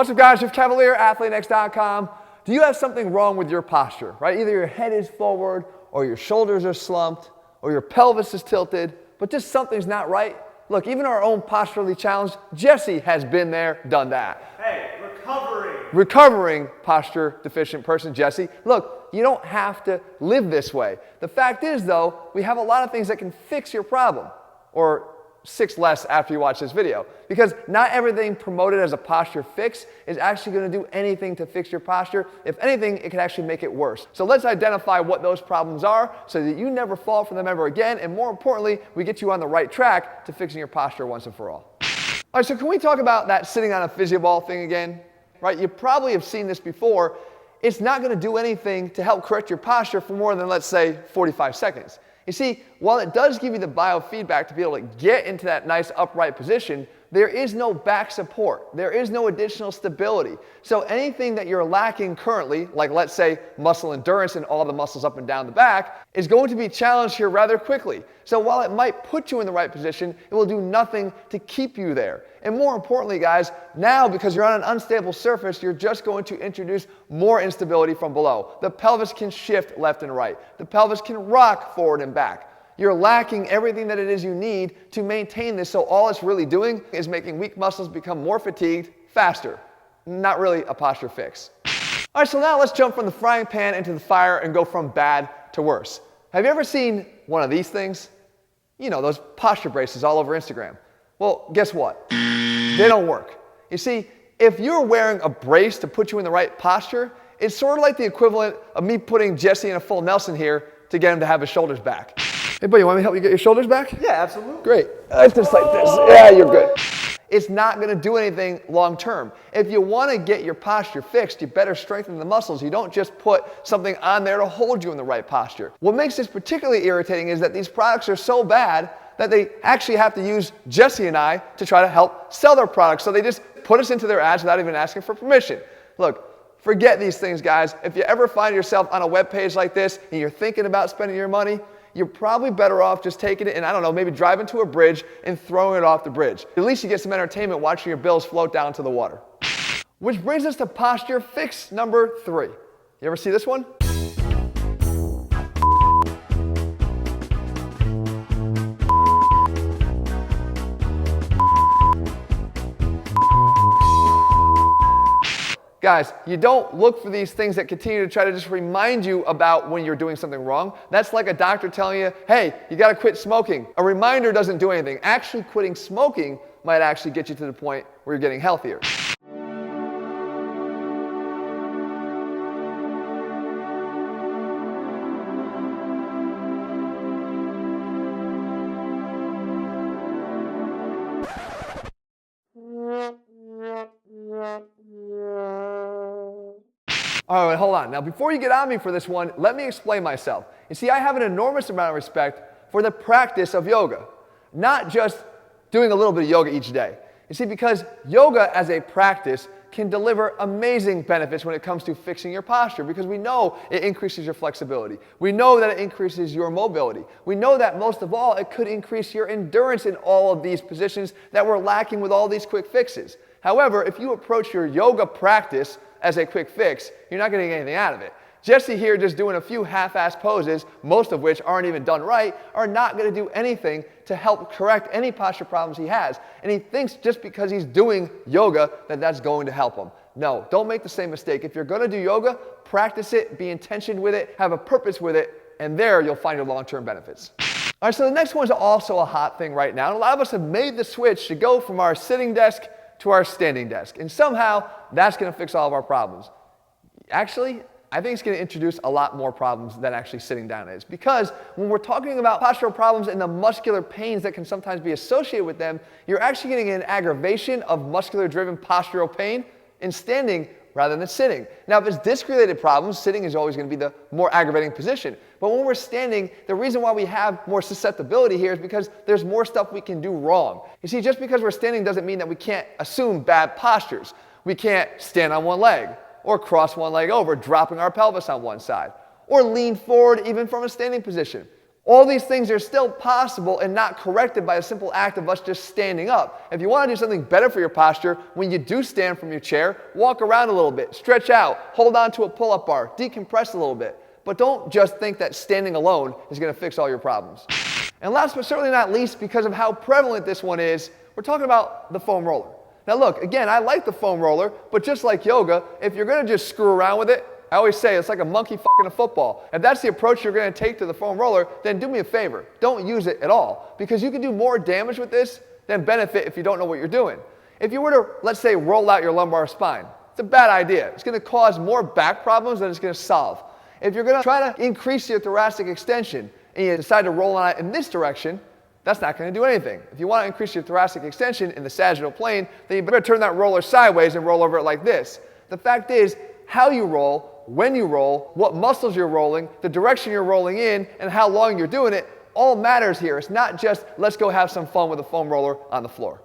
What's up, guys? Jeff Cavalier, ATHLEAN-X.com. Do you have something wrong with your posture, right? Either your head is forward, or your shoulders are slumped, or your pelvis is tilted, but just something's not right? Look, even our own posturally challenged Jesse has been there, done that. Hey, Recovering posture deficient person, Jesse. Look, you don't have to live this way. The fact is, though, we have a lot of things that can fix your problem, or 6 less after you watch this video, because not everything promoted as a posture fix is actually going to do anything to fix your posture. If anything, it can actually make it worse. So let's identify what those problems are so that you never fall for them ever again, and more importantly, we get you on the right track to fixing your posture once and for all. All right, so can we talk about that sitting on a physio ball thing again? Right, you probably have seen this before. It's not going to do anything to help correct your posture for more than, let's say, 45 seconds. You see, while it does give you the biofeedback to be able to get into that nice upright position, there is no back support. There is no additional stability. So anything that you're lacking currently, like let's say muscle endurance and all the muscles up and down the back, is going to be challenged here rather quickly. So while it might put you in the right position, it will do nothing to keep you there. And more importantly, guys, now because you're on an unstable surface, you're just going to introduce more instability from below. The pelvis can shift left and right. The pelvis can rock forward and back. You're lacking everything that it is you need to maintain this, so all it's really doing is making weak muscles become more fatigued faster. Not really a posture fix. All right, so now let's jump from the frying pan into the fire and go from bad to worse. Have you ever seen one of these things? You know, those posture braces all over Instagram. Well, guess what? They don't work. You see, if you're wearing a brace to put you in the right posture, it's sort of like the equivalent of me putting Jesse in a full Nelson here to get him to have his shoulders back. Hey, buddy, you want me to help you get your shoulders back? Yeah, absolutely. Great. It's just like this. Yeah, you're good. It's not going to do anything long term. If you want to get your posture fixed, you better strengthen the muscles. You don't just put something on there to hold you in the right posture. What makes this particularly irritating is that these products are so bad that they actually have to use Jesse and I to try to help sell their products. So they just put us into their ads without even asking for permission. Look, forget these things, guys. If you ever find yourself on a web page like this and you're thinking about spending your money, you're probably better off just taking it and, I don't know, maybe driving to a bridge and throwing it off the bridge. At least you get some entertainment watching your bills float down to the water. Which brings us to posture fix number 3. You ever see this one? Guys, you don't look for these things that continue to try to just remind you about when you're doing something wrong. That's like a doctor telling you, hey, you got to quit smoking. A reminder doesn't do anything. Actually, quitting smoking might actually get you to the point where you're getting healthier. All right, hold on. Now, before you get on me for this one, let me explain myself. You see, I have an enormous amount of respect for the practice of yoga, not just doing a little bit of yoga each day. You see, because yoga as a practice can deliver amazing benefits when it comes to fixing your posture, because we know it increases your flexibility. We know that it increases your mobility. We know that most of all, it could increase your endurance in all of these positions that we're lacking with all these quick fixes. However, if you approach your yoga practice as a quick fix, you're not getting anything out of it. Jesse here just doing a few half-assed poses, most of which aren't even done right, are not going to do anything to help correct any posture problems he has. And he thinks just because he's doing yoga that that's going to help him. No, don't make the same mistake. If you're going to do yoga, practice it, be intentioned with it, have a purpose with it, and there you'll find your long-term benefits. All right, so the next one's also a hot thing right now. And a lot of us have made the switch to go from our sitting desk to our standing desk. And somehow, that's going to fix all of our problems. Actually, I think it's going to introduce a lot more problems than actually sitting down is. Because when we're talking about postural problems and the muscular pains that can sometimes be associated with them, you're actually getting an aggravation of muscular-driven postural pain in standing rather than sitting. Now, if it's disc-related problems, sitting is always going to be the more aggravating position. But when we're standing, the reason why we have more susceptibility here is because there's more stuff we can do wrong. You see, just because we're standing doesn't mean that we can't assume bad postures. We can't stand on one leg, or cross one leg over, dropping our pelvis on one side, or lean forward even from a standing position, All these things are still possible and not corrected by a simple act of us just standing up. If you want to do something better for your posture, when you do stand from your chair, walk around a little bit, stretch out, hold on to a pull-up bar, decompress a little bit. But don't just think that standing alone is going to fix all your problems. And last but certainly not least, because of how prevalent this one is, we're talking about the foam roller. Now look, again, I like the foam roller, but just like yoga, if you're going to just screw around with it, I always say it's like a monkey fucking a football. If that's the approach you're going to take to the foam roller, then do me a favor. Don't use it at all, because you can do more damage with this than benefit if you don't know what you're doing. If you were to, let's say, roll out your lumbar spine, it's a bad idea. It's going to cause more back problems than it's going to solve. If you're going to try to increase your thoracic extension and you decide to roll on it in this direction, that's not going to do anything. If you want to increase your thoracic extension in the sagittal plane, then you better turn that roller sideways and roll over it like this. The fact is, how you roll, when you roll, what muscles you're rolling, the direction you're rolling in, and how long you're doing it, all matters here. It's not just, let's go have some fun with a foam roller on the floor.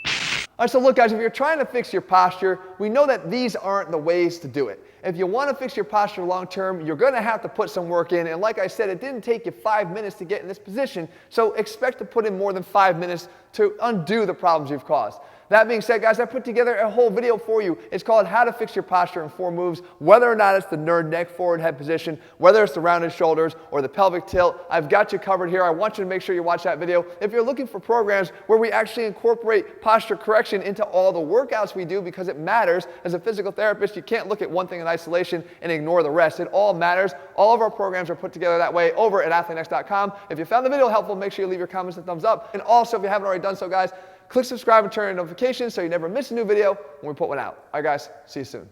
All right, so look guys, if you're trying to fix your posture, we know that these aren't the ways to do it. If you want to fix your posture long term, you're going to have to put some work in, and like I said, it didn't take you 5 minutes to get in this position, so expect to put in more than 5 minutes to undo the problems you've caused. That being said, guys, I put together a whole video for you. It's called How to Fix Your Posture in 4 Moves, whether or not it's the nerd neck forward head position, whether it's the rounded shoulders or the pelvic tilt. I've got you covered here. I want you to make sure you watch that video. If you're looking for programs where we actually incorporate posture correction into all the workouts we do, because it matters. As a physical therapist, you can't look at one thing in isolation and ignore the rest. It all matters. All of our programs are put together that way over at ATHLEAN-X.com. If you found the video helpful, make sure you leave your comments and thumbs up. And also, if you haven't already done so, guys, click subscribe and turn on notifications so you never miss a new video when we put one out. All right, guys, see you soon.